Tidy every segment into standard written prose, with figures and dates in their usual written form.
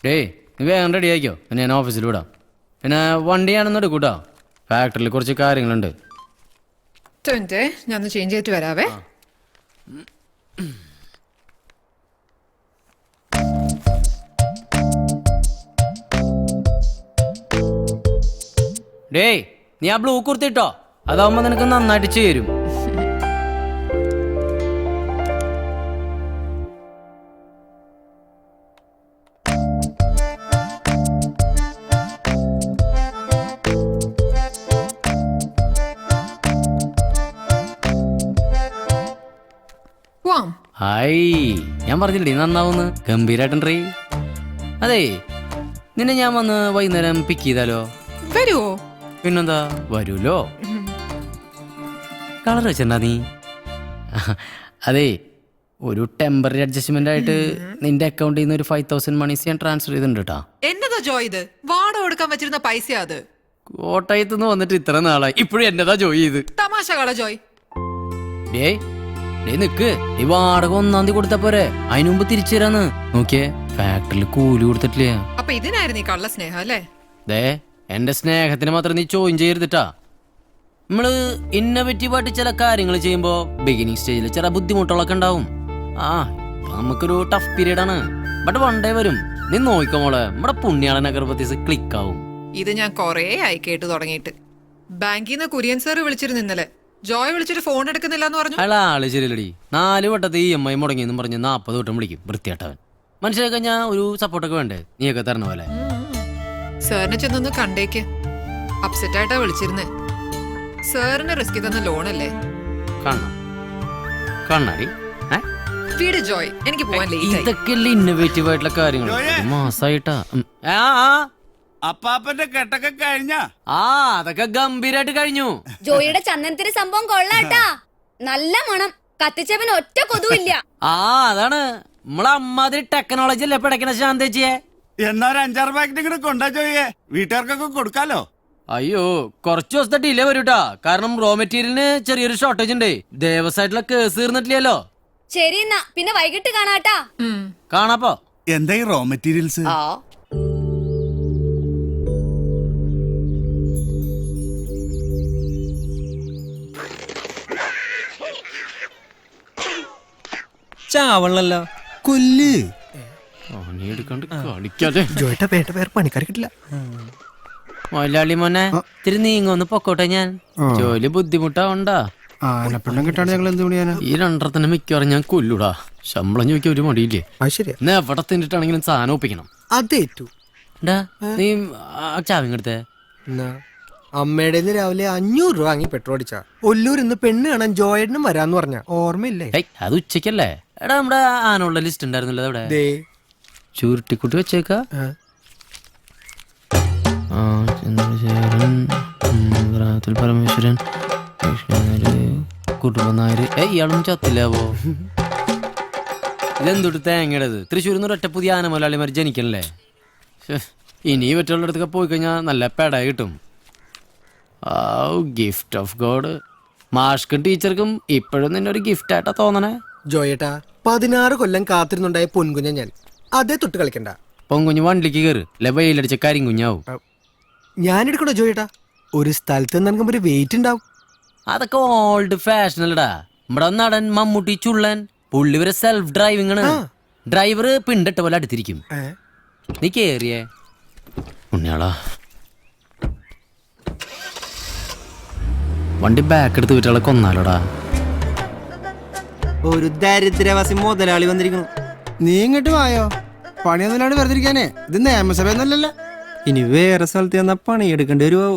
ഡേയ് നീ വേഗം റെഡി ആയിക്കോ, പിന്നെ ഞാൻ ഓഫീസിൽ വിടാം. പിന്നെ വണ്ടിയാണെന്ന് എടുക്കൂട്ടോ, ഫാക്ടറിയിൽ കുറച്ച് കാര്യങ്ങളുണ്ട്. ഞാൻ ചേഞ്ച് ചെയ്തിട്ട് വരാവേ. ഡേയ് നീ ആ ബ്ലൂ കുർത്തിട്ടോ, അതാവുമ്പോ നിനക്ക് നന്നായിട്ട് ചേരും. ഹായ്, ഞാൻ പറഞ്ഞില്ലേ നന്നാവുന്ന്, ഗംഭീരായിട്ടുണ്ടേ. അതെ, നിന്നെ ഞാൻ വന്ന് വൈകുന്നേരം പിക്ക് ചെയ്താലോ? വരുവോ? പിന്നെന്താ, വരൂലോ. കളർ വെച്ചിട്ടുണ്ടാ നീ? അതെ, ഒരു ടെമ്പററി അഡ്ജസ്റ്റ്മെന്റ് ആയിട്ട് നിന്റെ അക്കൗണ്ടിൽ നിന്ന് ഒരു 5,000 മണീസ് ഞാൻ ട്രാൻസ്ഫർ ചെയ്തിട്ടുണ്ട് കേട്ടാ. എന്നതാ ജോയ് ഇത്? വാടക കൊടുക്കാൻ വെച്ചിരുന്ന പൈസ അത്. കോട്ടയത്ത് നിന്ന് വന്നിട്ട് ഇത്ര നാളായി, ഇപ്പോഴും എന്നതാ ജോയ് ചെയ്ത്? തമാശ കള ജോയ്. നിക്ക്, ഈ വാടക 1-ാം തീയതി കൊടുത്താ പോരെ, അതിനു മുമ്പ് തിരിച്ചു തരാന്ന്. നോക്കിയേ, ഫാക്ടറിയിൽ കൂലി കൊടുത്തിട്ടില്ല. അപ്പൊ ഇതിനായിരുന്നു ഈ കള്ള സ്നേഹം അല്ലേ? എന്റെ സ്നേഹത്തിന് മാത്രം നീ ചോദ്യം ചെയ്തിട്ടാ. നമ്മള് ഇന്നോവേറ്റീവായിട്ട് ചില കാര്യങ്ങൾ ചെയ്യുമ്പോ ബിഗിനിങ് സ്റ്റേജിൽ ചില ബുദ്ധിമുട്ടുകളൊക്കെ ഉണ്ടാവും. നമുക്കൊരു ടഫ് പീരീഡ് ആണ്, ബട്ട് വൺ ഡേ വരും. നീ നോക്കിക്കോ മോളെ, നമ്മുടെ പുണ്യാളന ഗർഭത്തീസ് ക്ലിക്ക് ആവും. ഇത് ഞാൻ കൊറേ ആയി കേട്ടു തുടങ്ങിയിട്ട്. ബാങ്കിൽ നിന്ന് കുര്യൻ സാർ വിളിച്ചിരുന്നു ഇന്നലെ. ജോയ് വിളിച്ചിട്ട് ഫോൺ എടുക്കുന്നില്ല എന്ന് പറഞ്ഞു. ആള് ശരിയല്ലടി, 4 വട്ടത്തെ EMI മുടങ്ങിയെന്നും പറഞ്ഞ് 40 വട്ടം വിളിക്കും, വൃത്തിയാട്ടവൻ. മനുഷ്യരൊക്കെ ഞാൻ ഒരു സപ്പോർട്ടൊക്കെ വേണ്ടേ, നീയൊക്കെ തരണ പോലെ. സാറിനെ ചെന്നൊന്ന് കണ്ടേക്ക്. അപ്സെറ്റ് ആയിട്ടാ വിളിച്ചിരുന്നേ. സാറിന് റിസ്ക് തന്ന ലോണല്ലേ? കണ്ണാടി വീട് ജോയ്, എനിക്ക് പോവാൻ ഇതൊക്കെ ഇന്നോവേറ്റീവ് ആയിട്ടുള്ള കാര്യങ്ങൾ മാസായിട്ടാ. അപ്പാപ്പന്റെ കെട്ടൊക്കെ കഴിഞ്ഞ? അതൊക്കെ ഗംഭീരായിട്ട് കഴിഞ്ഞു. ജോയിയുടെ ചന്ദനത്തിന് സംഭവം കൊള്ളാട്ടാ, നല്ല മണം. കത്തിച്ചവൻ ഒറ്റ കൊതുവില്ല. അതാണ് നമ്മളെ അമ്മാതിരി ടെക്നോളജി അല്ലേ പിടക്കണ ശാന്തേച്ചിയെ. എന്നാ ഒരു 5-6 പാക്കറ്റ് ഇങ്ങനെ കൊണ്ടാ ജോയിയെ, വീട്ടുകാർക്കൊക്കെ കൊടുക്കാലോ. അയ്യോ, കുറച്ച് ദിവസത്തെ ഡിലേ വരൂട്ടാ, കാരണം റോ മെറ്റീരിയലിന് ചെറിയൊരു ഷോർട്ടേജ് ഉണ്ട്. ദേവസായിട്ടുള്ള കേസ് തീർന്നിട്ടില്ലല്ലോ. ശരി, എന്നാ പിന്നെ വൈകിട്ട് കാണാട്ടാ. കാണാപ്പോ. എന്താ ഈ റോ മെറ്റീരിയൽസ്? ചാവള്ളല്ലോ, കൊല്ല്. പണിക്കാർ കിട്ടില്ല. മൊലാളി മോനെ, ഇത്തിരി നീങ്ങൊന്ന് പൊക്കോട്ടെ, ഞാൻ ജോലി ബുദ്ധിമുട്ടാവണ്ടാ. ആനപ്പെണ്ണം കിട്ടാണ് ഞങ്ങൾ എന്ത് പണിയാനാ? ഈ 2.5 മിക്കവാറും ഞാൻ കൊല്ലൂടാ. ശമ്പളം ചോദിക്കാൻ ഒരു മടിയില്ലേ? എന്നാ എവിടെ തിന്നിട്ടാണെങ്കിലും സാധനം ഒപ്പിക്കണം. അതേറ്റു. നീ ചാവിങ്ങടുത്തേ. അമ്മയുടെ രാവിലെ 500 രൂപ വാങ്ങി പെട്രോൾ അടിച്ചാ. ഒല്ലൂർ ഇന്ന് പെണ്ണ് കാണാൻ ജോയേട്ടനും വരാന്ന് പറഞ്ഞ ഓർമ്മയില്ലേ? അത് ഉച്ചക്കല്ലേ? എടാ, നമ്മുടെ ആനുള്ള ലിസ്റ്റ് ഉണ്ടായിരുന്നല്ലോ അവിടെ. ചൂരുട്ടിക്കുട്ടി വെച്ചേക്കാ. പരമേശ്വരൻ, കുടുംബനായര്. ഇയാളൊന്നും ചത്തില്ലാവോ? ഇതെന്തൊട്ട് തേങ്ങയുടേത്? തൃശ്ശൂരിൽ നിന്ന് ഒറ്റ പുതിയ ആനമലയാളിമാർ ജനിക്കണല്ലേ. ഇനി മറ്റുള്ള അടുത്തൊക്കെ പോയി കഴിഞ്ഞാൽ നല്ല പെട കിട്ടും. Gift of God. മാഷ്ക്കും ടീച്ചർക്കും ഇപ്പോഴും നിന്നെ ഒരു ഗിഫ്റ്റ് ആയിട്ടാ തോന്നണേ. ജോയേട്ടാ, 16 കൊല്ലം കാത്തിരുന്നുണ്ടായ പൊൻകുഞ്ഞ ഞാൻ. അതേ തൊട്ട് കളിക്കണ്ട. പൊൻകുഞ്ഞ് വണ്ടിക്ക് കയറ്, വെയിലടിച്ച കരിങ്കുഞ്ഞാവും. ഞാൻ എടുക്കണോ ജോയേട്ടാ? ഒരു സ്ഥലത്ത് നിന്നും ഒരു വെയിറ്റ് ഉണ്ടാവും. അതൊക്കെ ഓൾഡ് ഫാഷൻ അല്ലടാ. നമ്മുടെ നടൻ മമ്മൂട്ടി ചുള്ളൻ, പുള്ളി വരെ സെൽഫ് ഡ്രൈവിംഗ് ആണ്. ഡ്രൈവർ പിണ്ടിട്ട പോലെ അടുത്തിരിക്കും. നീ കേറിയേ പുണ്യാളാ. വണ്ടി ബാക്ക് എടുത്ത് വിറ്റാളെ കൊന്നാലോടാ. ഒരു ദരിദ്രവാസി മുതലാളി വന്നിരിക്കുന്നു. നീ ഇങ്ങോട്ട് വായോ, പണിയൊന്നുമില്ലാണ്ട് വെറുതെ ഇരിക്കാനേ. ഇത് നിയമസഭ ഒന്നല്ലല്ലോ. ഇനി വേറെ സ്ഥലത്ത് ചെന്നാ പണിയെടുക്കേണ്ടി വരുവോ?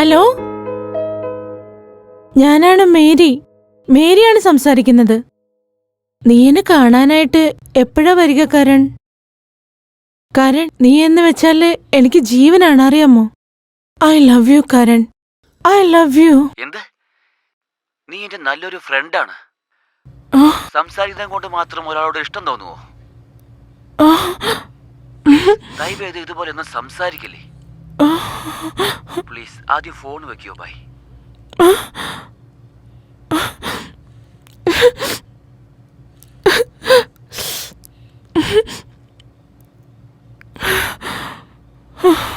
ഹലോ, ഞാനാണ് മേരിയാണ് സംസാരിക്കുന്നത്. നീ എന്നെ കാണാനായിട്ട് എപ്പോഴാ വരിക കരൺ? കരൺ, നീ എന്ന് വെച്ചാല് എനിക്ക് ജീവനാണ്, അറിയാമോ? I love you Karan, I love you. എന്ത്? നീ എന്റെ നല്ലൊരു ഫ്രണ്ടാണ്. സംസാരിക്കാൻ കൊണ്ട് മാത്രം ഒരാളോട് ഇഷ്ടം തോന്നുവോ? ദയവേത് ഇതുപോലെ ഒന്നും സംസാരിക്കില്ലേ പ്ലീസ്. ആദ്യം ഫോൺ വെക്കോ. ബൈ. Oh